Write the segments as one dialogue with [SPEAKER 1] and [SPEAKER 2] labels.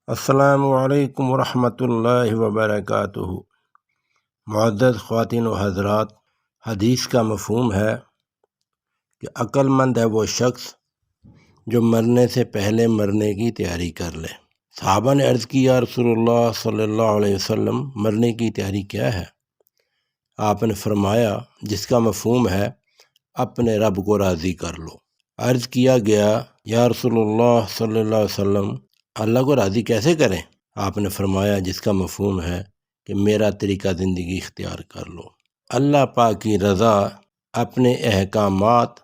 [SPEAKER 1] السلام علیکم ورحمۃ اللہ وبرکاتہ۔ معزز خواتین و حضرات، حدیث کا مفہوم ہے کہ عقل مند ہے وہ شخص جو مرنے سے پہلے مرنے کی تیاری کر لے۔ صحابہ نے عرض کی، یا رسول اللہ صلی اللہ علیہ وسلم، مرنے کی تیاری کیا ہے؟ آپ نے فرمایا، جس کا مفہوم ہے اپنے رب کو راضی کر لو۔ عرض کیا گیا، یا رسول اللہ صلی اللہ علیہ وسلم، اللہ کو راضی کیسے کریں؟ آپ نے فرمایا، جس کا مفہوم ہے کہ میرا طریقہ زندگی اختیار کر لو۔ اللہ پاک کی رضا اپنے احکامات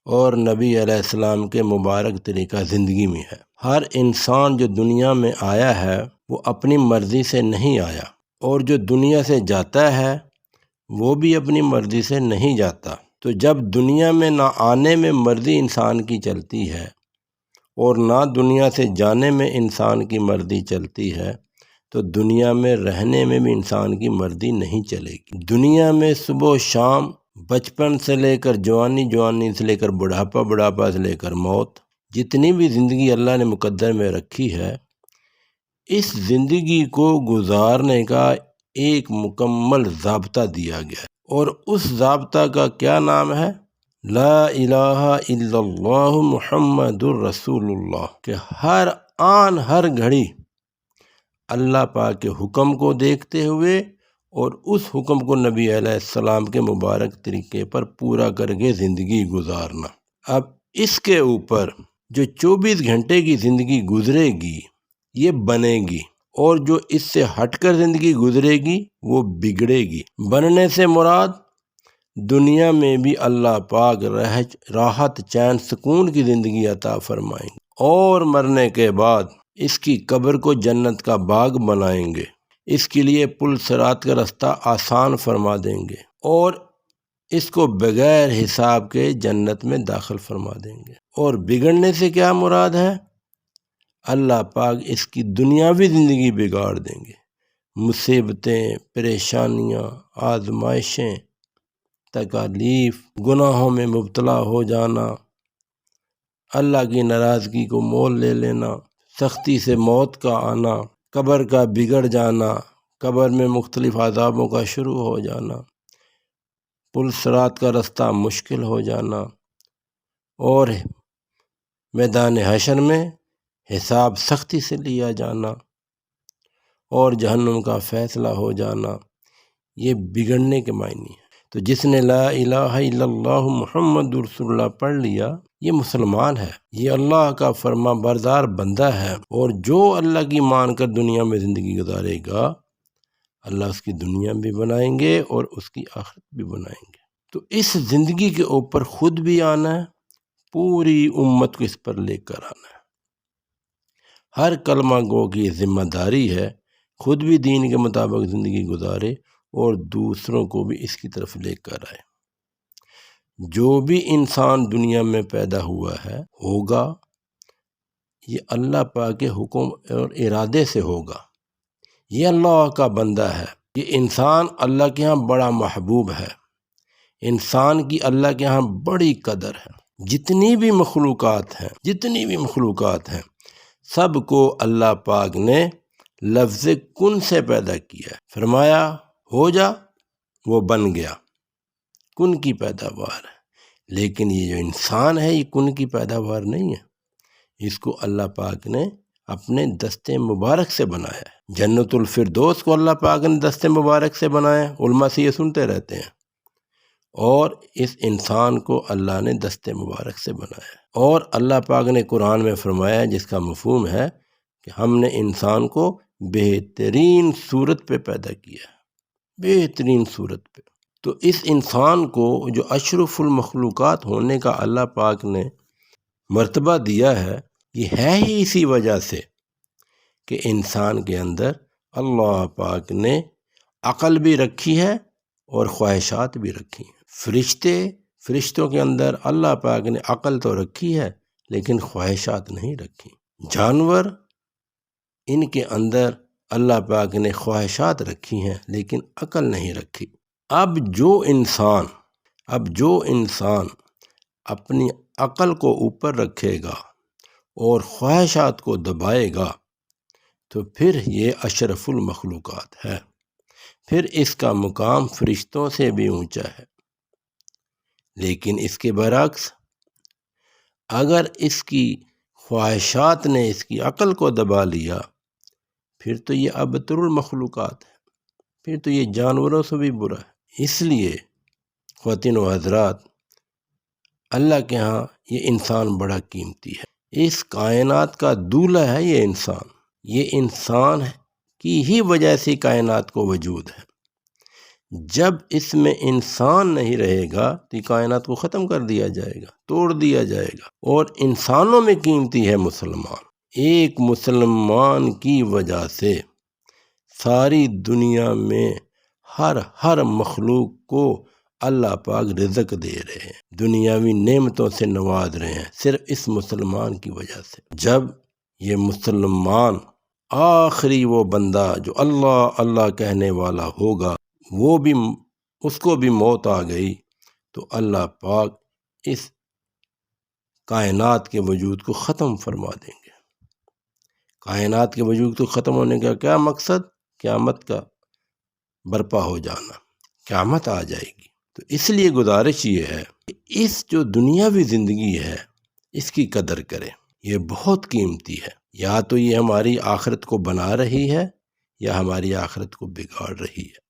[SPEAKER 1] اور نبی علیہ السلام کے مبارک طریقہ زندگی میں ہے۔ ہر انسان جو دنیا میں آیا ہے وہ اپنی مرضی سے نہیں آیا، اور جو دنیا سے جاتا ہے وہ بھی اپنی مرضی سے نہیں جاتا۔ تو جب دنیا میں نہ آنے میں مرضی انسان کی چلتی ہے اور نہ دنیا سے جانے میں انسان کی مرضی چلتی ہے، تو دنیا میں رہنے میں بھی انسان کی مرضی نہیں چلے گی۔ دنیا میں صبح و شام، بچپن سے لے کر جوانی، جوانی سے لے کر بڑھاپا، بڑھاپا سے لے کر موت، جتنی بھی زندگی اللہ نے مقدر میں رکھی ہے، اس زندگی کو گزارنے کا ایک مکمل ضابطہ دیا گیا ہے، اور اس ضابطہ کا کیا نام ہے؟ لا الہ الا اللہ محمد الرسول اللہ، کہ ہر آن ہر گھڑی اللہ پاک کے حکم کو دیکھتے ہوئے اور اس حکم کو نبی علیہ السلام کے مبارک طریقے پر پورا کر کے زندگی گزارنا۔ اب اس کے اوپر جو 24 گھنٹے کی زندگی گزرے گی یہ بنے گی، اور جو اس سے ہٹ کر زندگی گزرے گی وہ بگڑے گی۔ بننے سے مراد دنیا میں بھی اللہ پاک راحت، چین، سکون کی زندگی عطا فرمائیں گے، اور مرنے کے بعد اس کی قبر کو جنت کا باغ بنائیں گے، اس کے لیے پل صراط کا رستہ آسان فرما دیں گے، اور اس کو بغیر حساب کے جنت میں داخل فرما دیں گے۔ اور بگڑنے سے کیا مراد ہے؟ اللہ پاک اس کی دنیاوی زندگی بگاڑ دیں گے۔ مصیبتیں، پریشانیاں، آزمائشیں، تکالیف، گناہوں میں مبتلا ہو جانا، اللہ کی ناراضگی کو مول لے لینا، سختی سے موت کا آنا، قبر کا بگڑ جانا، قبر میں مختلف عذابوں کا شروع ہو جانا، پل صراط کا رستہ مشکل ہو جانا، اور میدان حشر میں حساب سختی سے لیا جانا، اور جہنم کا فیصلہ ہو جانا، یہ بگڑنے کے معنی ہے۔ تو جس نے لا الہ الا اللہ محمد رسول اللہ پڑھ لیا، یہ مسلمان ہے، یہ اللہ کا فرما بردار بندہ ہے، اور جو اللہ کی مان کر دنیا میں زندگی گزارے گا، اللہ اس کی دنیا بھی بنائیں گے اور اس کی آخرت بھی بنائیں گے۔ تو اس زندگی کے اوپر خود بھی آنا ہے، پوری امت کو اس پر لے کر آنا ہے۔ ہر کلمہ گو کی ذمہ داری ہے خود بھی دین کے مطابق زندگی گزارے اور دوسروں کو بھی اس کی طرف لے کر آئے۔ جو بھی انسان دنیا میں پیدا ہوا ہے ہوگا، یہ اللہ پاک کے حکم اور ارادے سے ہوگا، یہ اللہ کا بندہ ہے، یہ انسان اللہ کے ہاں بڑا محبوب ہے، انسان کی اللہ کے ہاں بڑی قدر ہے۔ جتنی بھی مخلوقات ہیں سب کو اللہ پاک نے لفظ کن سے پیدا کیا ہے، فرمایا ہو جا، وہ بن گیا، کن کی پیداوار ہے۔ لیکن یہ جو انسان ہے یہ کن کی پیداوار نہیں ہے، اس کو اللہ پاک نے اپنے دست مبارک سے بنایا ہے۔ جنت الفردوس کو اللہ پاک نے دست مبارک سے بنایا، علماء سے یہ سنتے رہتے ہیں، اور اس انسان کو اللہ نے دست مبارک سے بنایا۔ اور اللہ پاک نے قرآن میں فرمایا، جس کا مفہوم ہے کہ ہم نے انسان کو بہترین صورت پہ پیدا کیا ہے، بہترین صورت پہ۔ تو اس انسان کو جو اشرف المخلوقات ہونے کا اللہ پاک نے مرتبہ دیا ہے، یہ ہے ہی اسی وجہ سے کہ انسان کے اندر اللہ پاک نے عقل بھی رکھی ہے اور خواہشات بھی رکھی ہیں۔ فرشتوں کے اندر اللہ پاک نے عقل تو رکھی ہے لیکن خواہشات نہیں رکھی۔ جانور، ان کے اندر اللہ پاک نے خواہشات رکھی ہیں لیکن عقل نہیں رکھی۔ اب جو انسان اپنی عقل کو اوپر رکھے گا اور خواہشات کو دبائے گا، تو پھر یہ اشرف المخلوقات ہے، پھر اس کا مقام فرشتوں سے بھی اونچا ہے۔ لیکن اس کے برعکس اگر اس کی خواہشات نے اس کی عقل کو دبا لیا، پھر تو یہ ابتر المخلوقات ہے، پھر تو یہ جانوروں سے بھی برا ہے۔ اس لیے خواتین و حضرات، اللہ کے ہاں یہ انسان بڑا قیمتی ہے، اس کائنات کا دولہ ہے یہ انسان کی ہی وجہ سے کائنات کو وجود ہے۔ جب اس میں انسان نہیں رہے گا تو کائنات کو ختم کر دیا جائے گا، توڑ دیا جائے گا۔ اور انسانوں میں قیمتی ہے مسلمان، ایک مسلمان کی وجہ سے ساری دنیا میں ہر مخلوق کو اللہ پاک رزق دے رہے ہیں، دنیاوی نعمتوں سے نواز رہے ہیں، صرف اس مسلمان کی وجہ سے۔ جب یہ مسلمان آخری وہ بندہ جو اللہ اللہ کہنے والا ہوگا، اس کو بھی موت آ گئی، تو اللہ پاک اس کائنات کے وجود کو ختم فرما دیں گے۔ کائنات کے وجود کو ختم ہونے کا کیا مقصد؟ قیامت کا برپا ہو جانا، قیامت آ جائے گی۔ تو اس لیے گزارش یہ ہے کہ اس جو دنیاوی زندگی ہے اس کی قدر کریں، یہ بہت قیمتی ہے۔ یا تو یہ ہماری آخرت کو بنا رہی ہے یا ہماری آخرت کو بگاڑ رہی ہے۔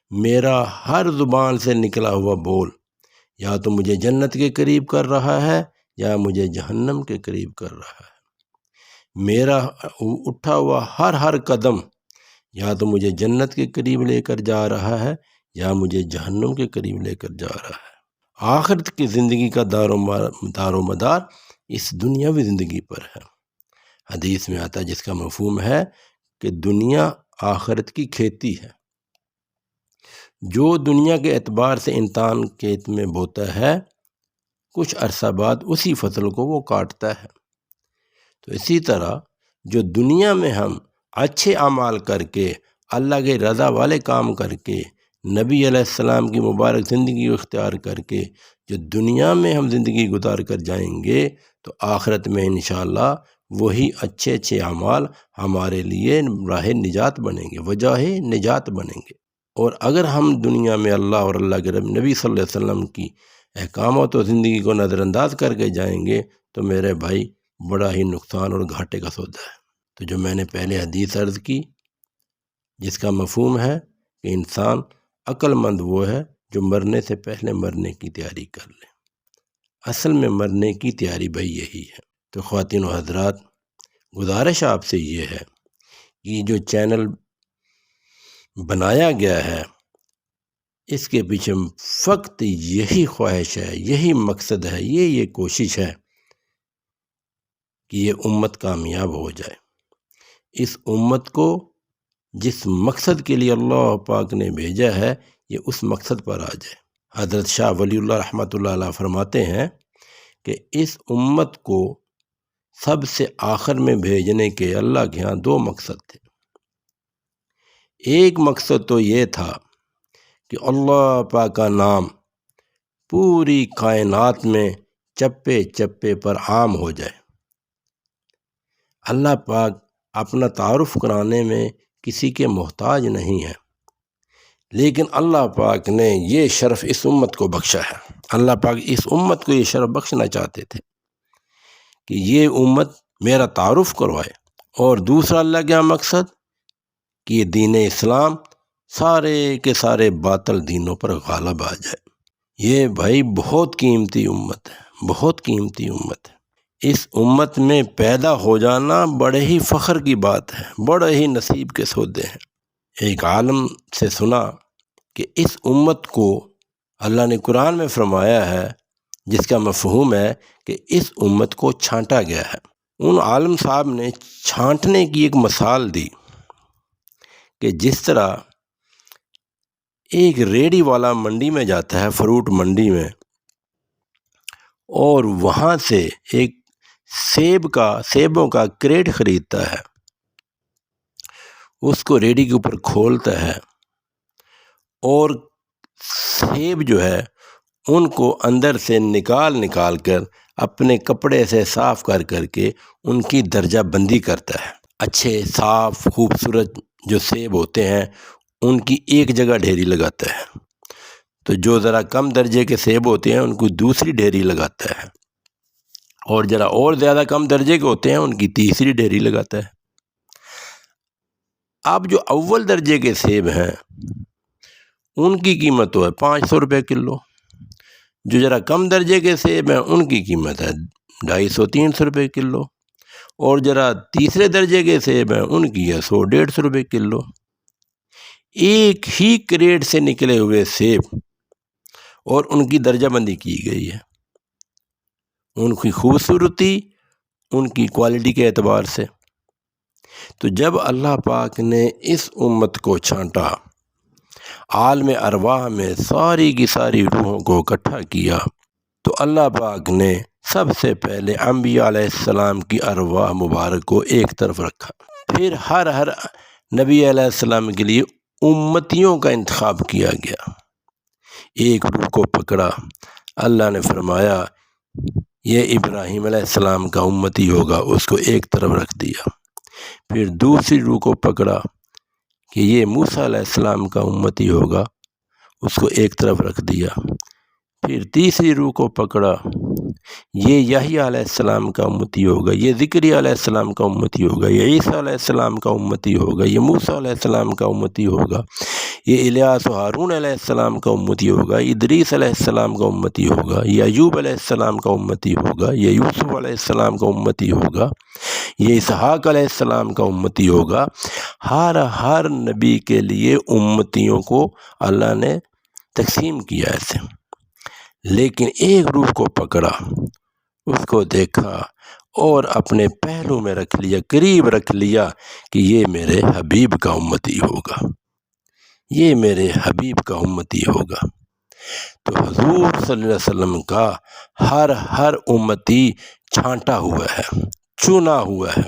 [SPEAKER 1] میرا ہر زبان سے نکلا ہوا بول یا تو مجھے جنت کے قریب کر رہا ہے یا مجھے جہنم کے قریب کر رہا ہے۔ میرا اٹھا ہوا ہر قدم یا تو مجھے جنت کے قریب لے کر جا رہا ہے یا مجھے جہنم کے قریب لے کر جا رہا ہے۔ آخرت کی زندگی کا دار و مدار اس دنیاوی زندگی پر ہے۔ حدیث میں آتا ہے جس کا مفہوم ہے کہ دنیا آخرت کی کھیتی ہے۔ جو دنیا کے اعتبار سے انسان کھیت میں بوتا ہے، کچھ عرصہ بعد اسی فصل کو وہ کاٹتا ہے۔ تو اسی طرح جو دنیا میں ہم اچھے اعمال کر کے، اللہ کے رضا والے کام کر کے، نبی علیہ السلام کی مبارک زندگی اختیار کر کے جو دنیا میں ہم زندگی گزار کر جائیں گے، تو آخرت میں انشاءاللہ وہی اچھے اعمال ہمارے لیے راہ نجات بنیں گے، وجہ نجات بنیں گے۔ اور اگر ہم دنیا میں اللہ اور اللہ کے نبی صلی اللہ علیہ وسلم کی احکامات و زندگی کو نظر انداز کر کے جائیں گے تو میرے بھائی بڑا ہی نقصان اور گھاٹے کا سودا ہے۔ تو جو میں نے پہلے حدیث عرض کی جس کا مفہوم ہے کہ انسان عقل مند وہ ہے جو مرنے سے پہلے مرنے کی تیاری کر لے، اصل میں مرنے کی تیاری بھائی یہی ہے۔ تو خواتین و حضرات، گزارش آپ سے یہ ہے کہ جو چینل بنایا گیا ہے اس کے پیچھے فقط یہی خواہش ہے، یہی مقصد ہے، یہ کوشش ہے کہ یہ امت کامیاب ہو جائے، اس امت کو جس مقصد کے لیے اللہ پاک نے بھیجا ہے یہ اس مقصد پر آ جائے۔ حضرت شاہ ولی اللہ رحمۃ اللہ علیہ فرماتے ہیں کہ اس امت کو سب سے آخر میں بھیجنے کے اللہ کے ہاں دو مقصد تھے۔ ایک مقصد تو یہ تھا کہ اللہ پاک کا نام پوری کائنات میں چپے چپے پر عام ہو جائے۔ اللہ پاک اپنا تعارف کرانے میں کسی کے محتاج نہیں ہے، لیکن اللہ پاک نے یہ شرف اس امت کو بخشا ہے۔ اللہ پاک اس امت کو یہ شرف بخشنا چاہتے تھے کہ یہ امت میرا تعارف کروائے۔ اور دوسرا اللہ کا مقصد کہ یہ دین اسلام سارے کے سارے باطل دینوں پر غالب آ جائے۔ یہ بھائی بہت قیمتی امت ہے، بہت قیمتی امت ہے۔ اس امت میں پیدا ہو جانا بڑے ہی فخر کی بات ہے، بڑے ہی نصیب کے سودے ہیں۔ ایک عالم سے سنا کہ اس امت کو اللہ نے قرآن میں فرمایا ہے جس کا مفہوم ہے کہ اس امت کو چھانٹا گیا ہے۔ ان عالم صاحب نے چھانٹنے کی ایک مثال دی کہ جس طرح ایک ریڑھی والا منڈی میں جاتا ہے، فروٹ منڈی میں، اور وہاں سے ایک سیبوں کا کریٹ خریدتا ہے، اس کو ریڑھی کے اوپر کھولتا ہے اور سیب جو ہے ان کو اندر سے نکال کر اپنے کپڑے سے صاف کر کے ان کی درجہ بندی کرتا ہے۔ اچھے صاف خوبصورت جو سیب ہوتے ہیں ان کی ایک جگہ ڈھیری لگاتا ہے، تو جو ذرا کم درجے کے سیب ہوتے ہیں ان کو دوسری ڈھیری لگاتا ہے، اور ذرا اور زیادہ کم درجے کے ہوتے ہیں ان کی تیسری ڈھیری لگاتا ہے۔ اب جو اول درجے کے سیب ہیں ان کی قیمت تو ہے 500 روپے کلو، جو ذرا کم درجے کے سیب ہیں ان کی قیمت ہے 250-300 روپے کلو، اور ذرا تیسرے درجے کے سیب ہیں ان کی ہے 100-150 روپے کلو۔ ایک ہی کریٹ سے نکلے ہوئے سیب اور ان کی درجہ بندی کی گئی ہے، ان کی خوبصورتی، ان کی کوالٹی کے اعتبار سے۔ تو جب اللہ پاک نے اس امت کو چھانٹا، عالم ارواح میں ساری کی ساری روحوں کو اکٹھا کیا، تو اللہ پاک نے سب سے پہلے انبیاء علیہ السلام کی ارواح مبارک کو ایک طرف رکھا، پھر ہر نبی علیہ السلام کے لیے امتیوں کا انتخاب کیا گیا۔ ایک روح کو پکڑا، اللہ نے فرمایا یہ ابراہیم علیہ السلام کا امتی ہوگا، اس کو ایک طرف رکھ دیا۔ پھر دوسری روح کو پکڑا کہ یہ موسیٰ علیہ السلام کا امتی ہوگا، اس کو ایک طرف رکھ دیا۔ پھر تیسری روح کو پکڑا، یہ یحییٰ علیہ السلام کا امتی ہوگا، یہ زکریا علیہ السلام کا امتی ہوگا، یہ عیسیٰ علیہ السلام کا امتی ہوگا، یہ موسیٰ علیہ السلام کا امتی ہوگا، یہ الیاس و ہارون علیہ السلام کا امتی ہوگا، ادریس علیہ السلام کا امتی ہوگا، یہ ایوب علیہ السلام کا امتی ہوگا، یہ یوسف علیہ السلام کا امتی ہوگا، یہ اسحاق علیہ السلام کا امتی ہوگا۔ ہر نبی کے لیے امتیوں کو اللہ نے تقسیم کیا ایسے، لیکن ایک روح کو پکڑا، اس کو دیکھا اور اپنے پہلو میں رکھ لیا، قریب رکھ لیا کہ یہ میرے حبیب کا امتی ہوگا، یہ میرے حبیب کا امتی ہوگا۔ تو حضور صلی اللہ علیہ وسلم کا ہر امتی چھانٹا ہوا ہے، چنا ہوا ہے۔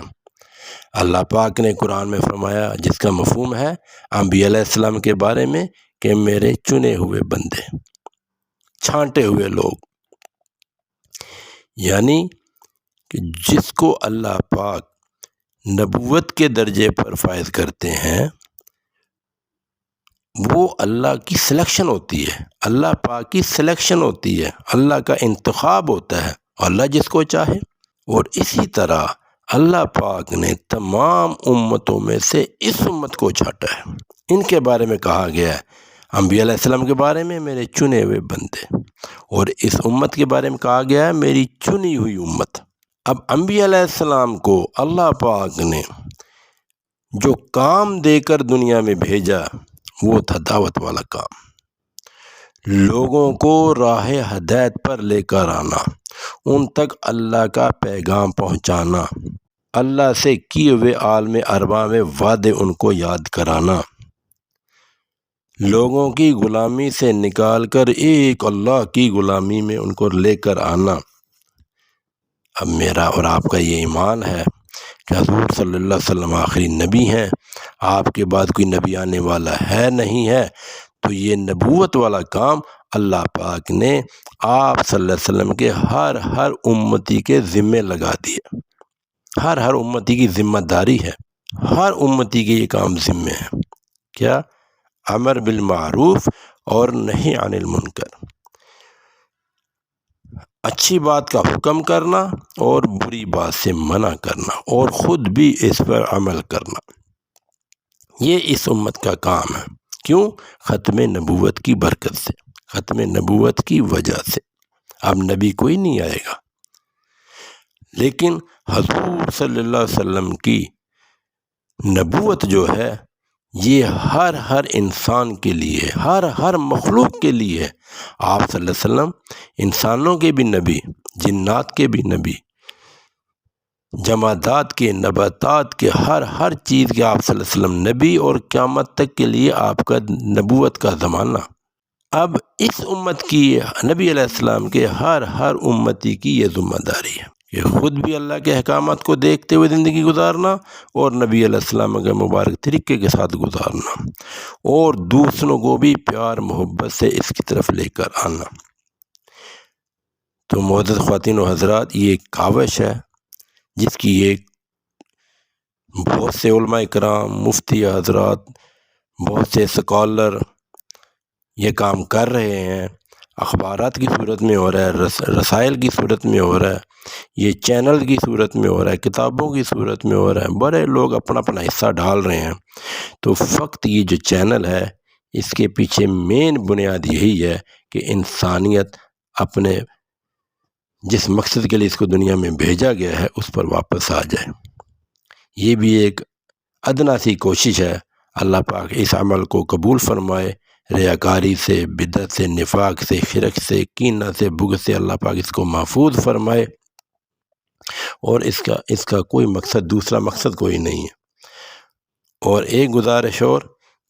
[SPEAKER 1] اللہ پاک نے قرآن میں فرمایا، جس کا مفہوم ہے انبیاء علیہ السلام کے بارے میں، کہ میرے چنے ہوئے بندے، چھانٹے ہوئے لوگ، یعنی کہ جس کو اللہ پاک نبوت کے درجے پر فائز کرتے ہیں وہ اللہ کی سلیکشن ہوتی ہے، اللہ پاک کی سلیکشن ہوتی ہے، اللہ کا انتخاب ہوتا ہے، اللہ جس کو چاہے۔ اور اسی طرح اللہ پاک نے تمام امتوں میں سے اس امت کو چھانٹا ہے۔ ان کے بارے میں کہا گیا ہے انبیاء علیہ السلام کے بارے میں میرے چنے ہوئے بندے، اور اس امت کے بارے میں کہا گیا ہے میری چنی ہوئی امت۔ اب انبیاء علیہ السلام کو اللہ پاک نے جو کام دے کر دنیا میں بھیجا وہ تھا دعوت والا کام، لوگوں کو راہ ہدایت پر لے کر آنا، ان تک اللہ کا پیغام پہنچانا، اللہ سے کیے ہوئے عالم ارواح میں وعدے ان کو یاد کرانا، لوگوں کی غلامی سے نکال کر ایک اللہ کی غلامی میں ان کو لے کر آنا۔ اب میرا اور آپ کا یہ ایمان ہے کہ حضور صلی اللہ علیہ وسلم آخری نبی ہیں، آپ کے بعد کوئی نبی آنے والا ہے نہیں ہے، تو یہ نبوت والا کام اللہ پاک نے آپ صلی اللہ علیہ وسلم کے ہر امتی کے ذمے لگا دیے۔ ہر امتی کی ذمہ داری ہے، ہر امتی کے یہ کام ذمے ہیں۔ کیا؟ امر بالمعروف اور نہی عن المنکر، اچھی بات کا حکم کرنا اور بری بات سے منع کرنا، اور خود بھی اس پر عمل کرنا، یہ اس امت کا کام ہے۔ کیوں؟ ختم نبوت کی برکت سے، ختم نبوت کی وجہ سے۔ اب نبی کوئی نہیں آئے گا، لیکن حضور صلی اللہ علیہ وسلم کی نبوت جو ہے یہ ہر انسان کے لیے، ہر مخلوق کے لیے۔ آپ صلی اللہ علیہ وسلم انسانوں کے بھی نبی، جنات کے بھی نبی، جمادات کے، نباتات کے، ہر چیز کے آپ صلی اللہ علیہ وسلم نبی، اور قیامت تک کے لیے آپ کا نبوت کا زمانہ۔ اب اس امت کی، نبی علیہ السلام کے ہر امتی کی یہ ذمہ داری ہے کہ خود بھی اللہ کے احکامات کو دیکھتے ہوئے زندگی گزارنا، اور نبی علیہ السلام کے مبارک طریقے کے ساتھ گزارنا، اور دوسروں کو بھی پیار محبت سے اس کی طرف لے کر آنا۔ تو معزز خواتین و حضرات، یہ ایک کاوش ہے جس کی ایک بہت سے علماء کرام، مفتی حضرات، بہت سے اسکالر یہ کام کر رہے ہیں، اخبارات کی صورت میں ہو رہا ہے، رسائل کی صورت میں ہو رہا ہے، یہ چینل کی صورت میں ہو رہا ہے، کتابوں کی صورت میں ہو رہا ہے، بڑے لوگ اپنا اپنا حصہ ڈال رہے ہیں۔ تو فقط یہ جو چینل ہے اس کے پیچھے مین بنیاد یہی ہے کہ انسانیت اپنے جس مقصد کے لیے اس کو دنیا میں بھیجا گیا ہے اس پر واپس آ جائے۔ یہ بھی ایک ادنا سی کوشش ہے۔ اللہ پاک اس عمل کو قبول فرمائے، ریاکاری سے، بدعت سے، نفاق سے، شرک سے، کینہ سے، بغض سے اللہ پاک اس کو محفوظ فرمائے، اور اس کا کوئی مقصد، دوسرا مقصد کوئی نہیں ہے۔ اور ایک گزارش اور،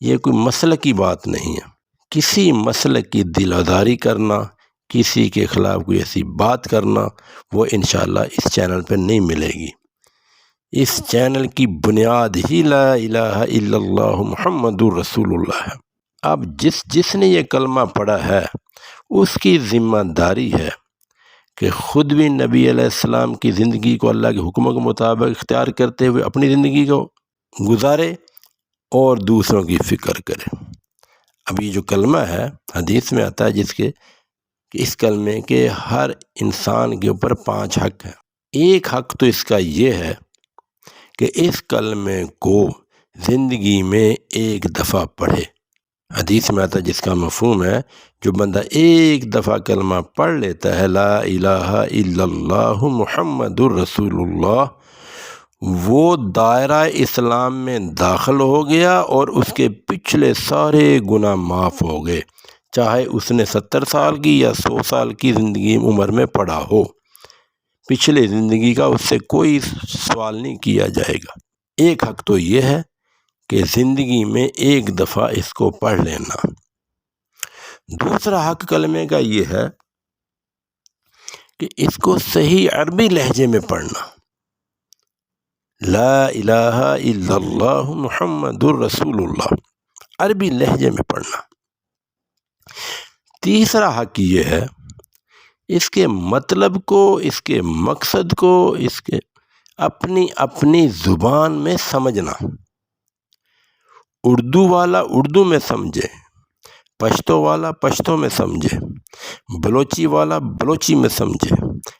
[SPEAKER 1] یہ کوئی مسلک کی بات نہیں ہے، کسی مسلک کی دل آزاری کرنا، کسی کے خلاف کوئی ایسی بات کرنا، وہ انشاءاللہ اس چینل پہ نہیں ملے گی۔ اس چینل کی بنیاد ہی لا الہ الا اللہ محمد الرسول اللہ ہے۔ اب جس نے یہ کلمہ پڑھا ہے اس کی ذمہ داری ہے کہ خود بھی نبی علیہ السلام کی زندگی کو اللہ کے حکموں کے مطابق اختیار کرتے ہوئے اپنی زندگی کو گزارے اور دوسروں کی فکر کرے۔ اب یہ جو کلمہ ہے حدیث میں آتا ہے کہ اس کلمے کے ہر انسان کے اوپر 5 حق ہیں۔ ایک حق تو اس کا یہ ہے کہ اس کلمے کو زندگی میں ایک دفعہ پڑھے۔ حدیث میں آتا ہے جس کا مفہوم ہے جو بندہ ایک دفعہ کلمہ پڑھ لیتا ہے لا الہ الا اللہ محمد الرسول اللہ، وہ دائرہ اسلام میں داخل ہو گیا اور اس کے پچھلے سارے گناہ معاف ہو گئے، چاہے اس نے 70 سال کی یا 100 سال کی زندگی عمر میں پڑھا ہو، پچھلے زندگی کا اس سے کوئی سوال نہیں کیا جائے گا۔ ایک حق تو یہ ہے کہ زندگی میں ایک دفعہ اس کو پڑھ لینا۔ دوسرا حق کلمے کا یہ ہے کہ اس کو صحیح عربی لہجے میں پڑھنا، لا الہ الا اللہ محمد الرسول اللہ، عربی لہجے میں پڑھنا۔ تیسرا حق یہ ہے اس کے مطلب کو، اس کے مقصد کو، اس کے اپنی زبان میں سمجھنا۔ اردو والا اردو میں سمجھے، پشتو والا پشتو میں سمجھے، بلوچی والا بلوچی میں سمجھے،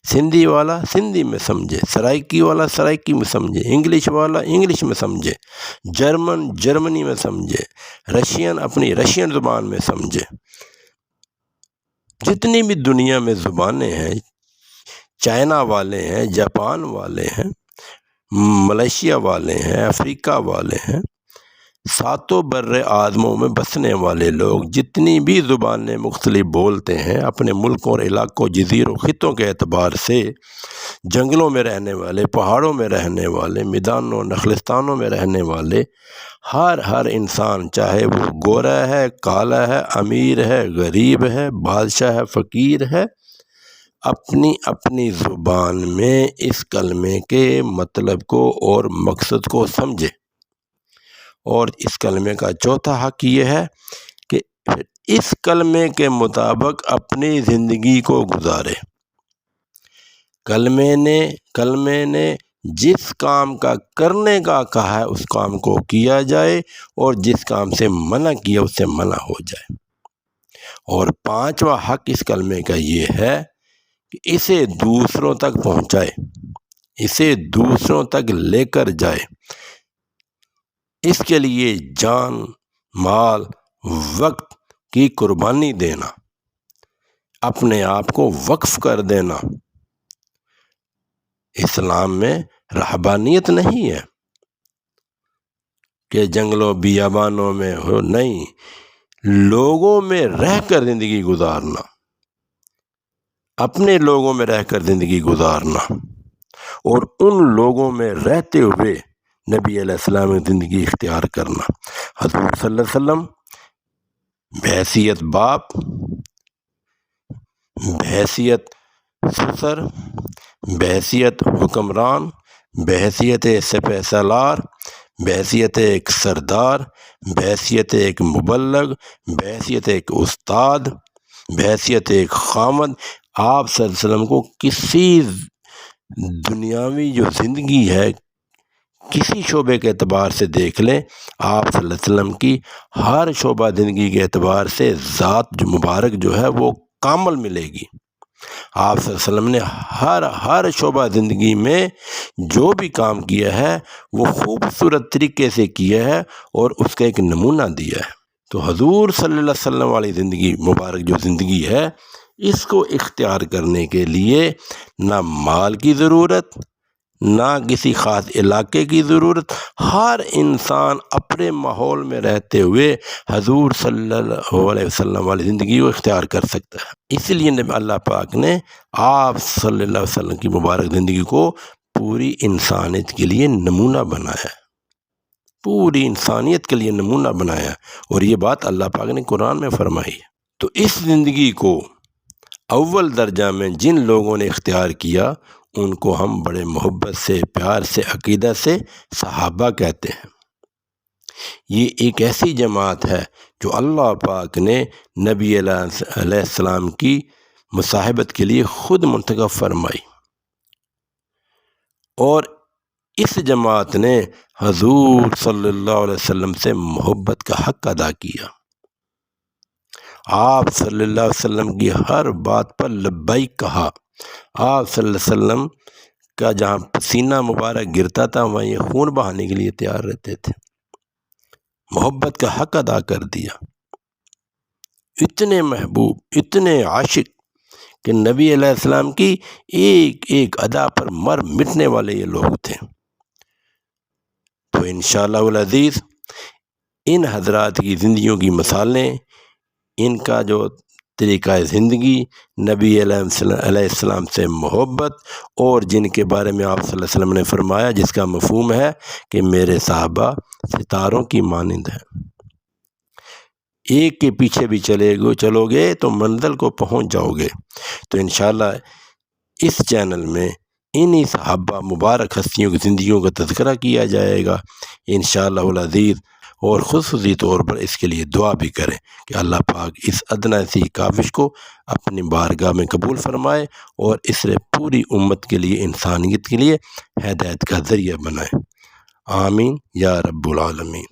[SPEAKER 1] سندھی والا سندھی میں سمجھے، سرائکی والا سرائکی میں سمجھے، انگلش والا انگلش میں سمجھے، جرمن جرمنی میں سمجھے، رشین اپنی رشین زبان میں سمجھے۔ جتنی بھی دنیا میں زبانیں ہیں، چائنا والے ہیں، جاپان والے ہیں، ملیشیا والے ہیں، افریقہ والے ہیں، 7 بر اعظموں میں بسنے والے لوگ جتنی بھی زبانیں مختلف بولتے ہیں، اپنے ملکوں اور علاقوں، جزیروں، خطوں کے اعتبار سے، جنگلوں میں رہنے والے، پہاڑوں میں رہنے والے، میدانوں نخلستانوں میں رہنے والے، ہر انسان، چاہے وہ گورا ہے، کالا ہے، امیر ہے، غریب ہے، بادشاہ ہے، فقیر ہے، اپنی زبان میں اس کلمے کے مطلب کو اور مقصد کو سمجھے۔ اور اس کلمے کا چوتھا حق یہ ہے کہ اس کلمے کے مطابق اپنی زندگی کو گزارے۔ کلمے نے جس کام کا کرنے کا کہا ہے اس کام کو کیا جائے، اور جس کام سے منع کیا اس سے منع ہو جائے۔ اور 5واں حق اس کلمے کا یہ ہے کہ اسے دوسروں تک پہنچائے، اسے دوسروں تک لے کر جائے۔ اس کے لیے جان، مال، وقت کی قربانی دینا، اپنے آپ کو وقف کر دینا۔ اسلام میں رہبانیت نہیں ہے کہ جنگلوں بیابانوں میں ہو، نہیں، لوگوں میں رہ کر زندگی گزارنا، اپنے لوگوں میں رہ کر زندگی گزارنا، اور ان لوگوں میں رہتے ہوئے نبی علیہ السلام کی زندگی اختیار کرنا۔ حضور صلی اللہ علیہ وسلم بحیثیت باپ، بحیثیت سسر، بحیثیت حکمران، بحیثیت سپہ سالار، بحیثیت ایک سردار، بحیثیت ایک مبلغ، بحیثیت ایک استاد، بحیثیت ایک خامد، آپ صلی اللہ علیہ وسلم کو کسی دنیاوی جو زندگی ہے، کسی شعبے کے اعتبار سے دیکھ لیں، آپ صلی اللہ علیہ وسلم کی ہر شعبہ زندگی کے اعتبار سے ذات جو مبارک جو ہے وہ کامل ملے گی۔ آپ صلی اللہ علیہ وسلم نے ہر شعبہ زندگی میں جو بھی کام کیا ہے وہ خوبصورت طریقے سے کیا ہے اور اس کا ایک نمونہ دیا ہے۔ تو حضور صلی اللہ علیہ وسلم والی زندگی مبارک جو زندگی ہے، اس کو اختیار کرنے کے لیے نہ مال کی ضرورت، نہ کسی خاص علاقے کی ضرورت، ہر انسان اپنے ماحول میں رہتے ہوئے حضور صلی اللہ علیہ وسلم والی زندگی کو اختیار کر سکتا ہے۔ اس لیے اللہ پاک نے آپ صلی اللہ علیہ وسلم کی مبارک زندگی کو پوری انسانیت کے لیے نمونہ بنایا، پوری انسانیت کے لیے نمونہ بنایا، اور یہ بات اللہ پاک نے قرآن میں فرمائی ہے۔ تو اس زندگی کو اول درجہ میں جن لوگوں نے اختیار کیا ان کو ہم بڑے محبت سے، پیار سے، عقیدت سے صحابہ کہتے ہیں۔ یہ ایک ایسی جماعت ہے جو اللہ پاک نے نبی علیہ السلام کی مصاحبت کے لیے خود منتخب فرمائی، اور اس جماعت نے حضور صلی اللہ علیہ وسلم سے محبت کا حق ادا کیا۔ آپ صلی اللہ علیہ وسلم کی ہر بات پر لبیک کہا۔ آپ صلی اللہ علیہ وسلم کا جہاں پسینہ مبارک گرتا تھا وہاں یہ خون بہانے کے لیے تیار رہتے تھے، محبت کا حق ادا کر دیا۔ اتنے محبوب، اتنے عاشق کہ نبی علیہ السلام کی ایک ایک ادا پر مر مٹنے والے یہ لوگ تھے۔ تو انشاءاللہ العزیز ان حضرات کی زندگیوں کی مثالیں، ان کا جو طریقہ زندگی، نبی علیہ السلام سے محبت، اور جن کے بارے میں آپ صلی اللہ علیہ وسلم نے فرمایا جس کا مفہوم ہے کہ میرے صحابہ ستاروں کی مانند ہیں، ایک کے پیچھے بھی چلو گے تو منزل کو پہنچ جاؤ گے۔ تو انشاءاللہ اس چینل میں انہی صحابہ مبارک ہستیوں کی زندگیوں کا تذکرہ کیا جائے گا انشاءاللہ العزیز، اور خصوصی طور پر اس کے لیے دعا بھی کریں کہ اللہ پاک اس ادنیٰ سی کاوش کو اپنی بارگاہ میں قبول فرمائے اور اس سے پوری امت کے لیے، انسانیت کے لیے ہدایت کا ذریعہ بنائے۔ آمین یا رب العالمین۔